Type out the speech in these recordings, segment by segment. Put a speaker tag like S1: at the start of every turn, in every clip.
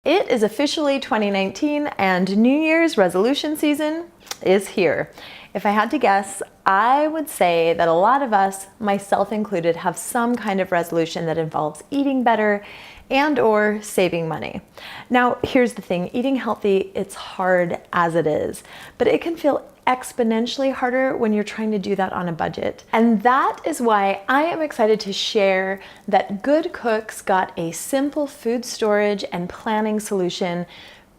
S1: It is officially 2019 and New Year's resolution season is here. If I had to guess, I would say that a lot of us, myself included, have some kind of resolution that involves eating better and or saving money. Now, here's the thing, eating healthy, it's hard as it is, but it can feel exponentially harder when you're trying to do that on a budget. And that is why I am excited to share that GoodCook's got a simple food storage and planning solution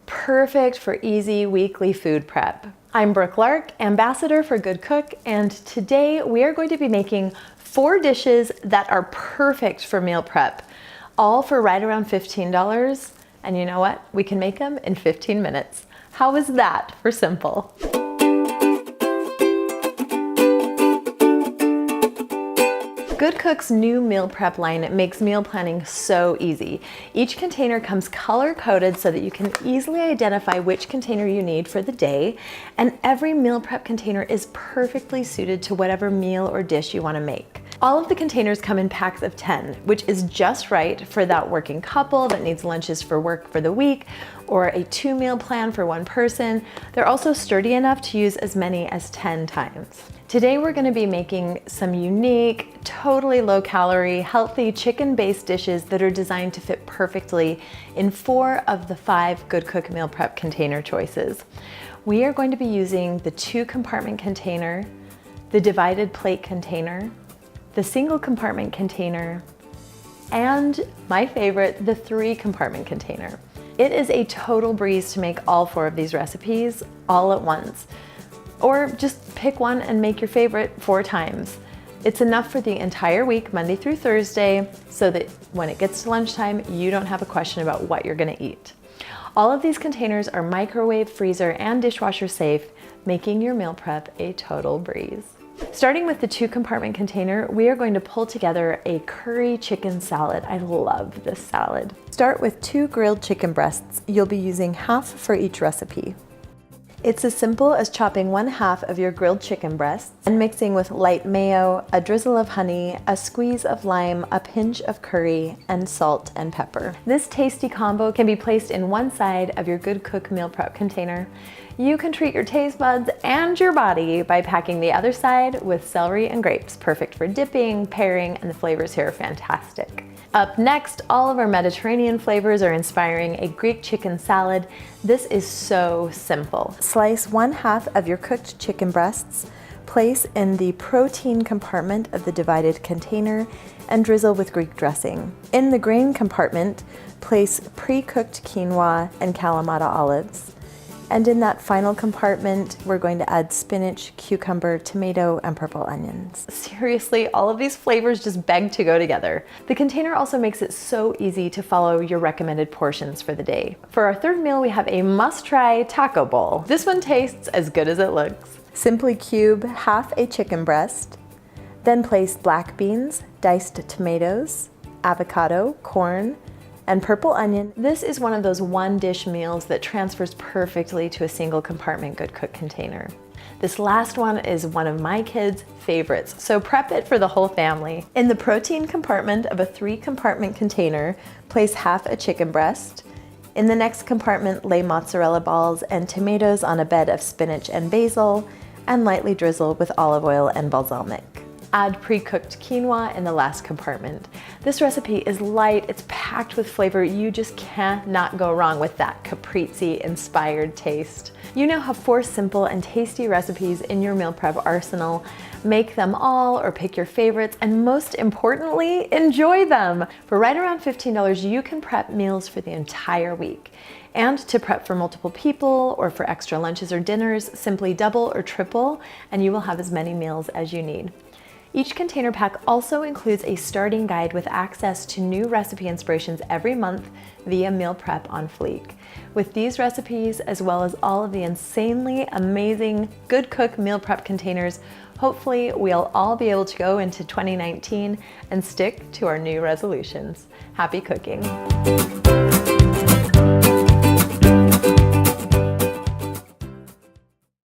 S1: perfect for easy weekly food prep. I'm Brooke Lark, ambassador for GoodCook, and today we are going to be making 4 dishes that are perfect for meal prep, all for right around $15. And you know what? We can make them in 15 minutes. How is that for simple? GoodCook's new meal prep line makes meal planning so easy. Each container comes color-coded so that you can easily identify which container you need for the day, and every meal prep container is perfectly suited to whatever meal or dish you want to make. All of the containers come in packs of 10, which is just right for that working couple that needs lunches for work for the week, or a 2-meal plan for one person. They're also sturdy enough to use as many as 10 times. Today we're going to be making some unique, totally low-calorie, healthy chicken-based dishes that are designed to fit perfectly in 4 of the 5 GoodCook meal prep container choices. We are going to be using the 2-compartment container, the divided plate container, the single compartment container, and my favorite, the 3-compartment container. It is a total breeze to make all 4 of these recipes all at once. Or just pick one and make your favorite 4 times. It's enough for the entire week, Monday through Thursday, so that when it gets to lunchtime, you don't have a question about what you're gonna eat. All of these containers are microwave, freezer, and dishwasher safe, making your meal prep a total breeze. Starting with the 2-compartment container, we are going to pull together a curry chicken salad. I love this salad. Start with 2 grilled chicken breasts. You'll be using half for each recipe. It's as simple as chopping 1/2 of your grilled chicken breasts and mixing with light mayo, a drizzle of honey, a squeeze of lime, a pinch of curry, and salt and pepper. This tasty combo can be placed in one side of your GoodCook meal prep container. You can treat your taste buds and your body by packing the other side with celery and grapes, perfect for dipping, pairing, and the flavors here are fantastic. Up next, all of our Mediterranean flavors are inspiring a Greek chicken salad. This is so simple. Slice 1/2 of your cooked chicken breasts, place in the protein compartment of the divided container, and drizzle with Greek dressing. In the grain compartment, place pre-cooked quinoa and Kalamata olives. And in that final compartment, we're going to add spinach, cucumber, tomato, and purple onions. Seriously, all of these flavors just beg to go together. The container also makes it so easy to follow your recommended portions for the day. For our 3rd meal, we have a must-try taco bowl. This one tastes as good as it looks. Simply cube half a chicken breast, then place black beans, diced tomatoes, avocado, corn, and purple onion. This is one of those one-dish meals that transfers perfectly to a single compartment GoodCook container. This last one is one of my kids' favorites, so prep it for the whole family. In the protein compartment of a 3-compartment container, place half a chicken breast. In the next compartment, lay mozzarella balls and tomatoes on a bed of spinach and basil, and lightly drizzle with olive oil and balsamic. Add pre-cooked quinoa in the last compartment. This recipe is light, it's packed with flavor. You just cannot go wrong with that Caprese inspired taste. You now have 4 simple and tasty recipes in your meal prep arsenal. Make them all or pick your favorites, and most importantly, enjoy them. For right around $15, you can prep meals for the entire week. And to prep for multiple people or for extra lunches or dinners, simply double or triple, and you will have as many meals as you need. Each container pack also includes a starting guide with access to new recipe inspirations every month via Meal Prep on Fleek. With these recipes, as well as all of the insanely amazing GoodCook meal prep containers, hopefully we'll all be able to go into 2019 and stick to our new resolutions. Happy cooking.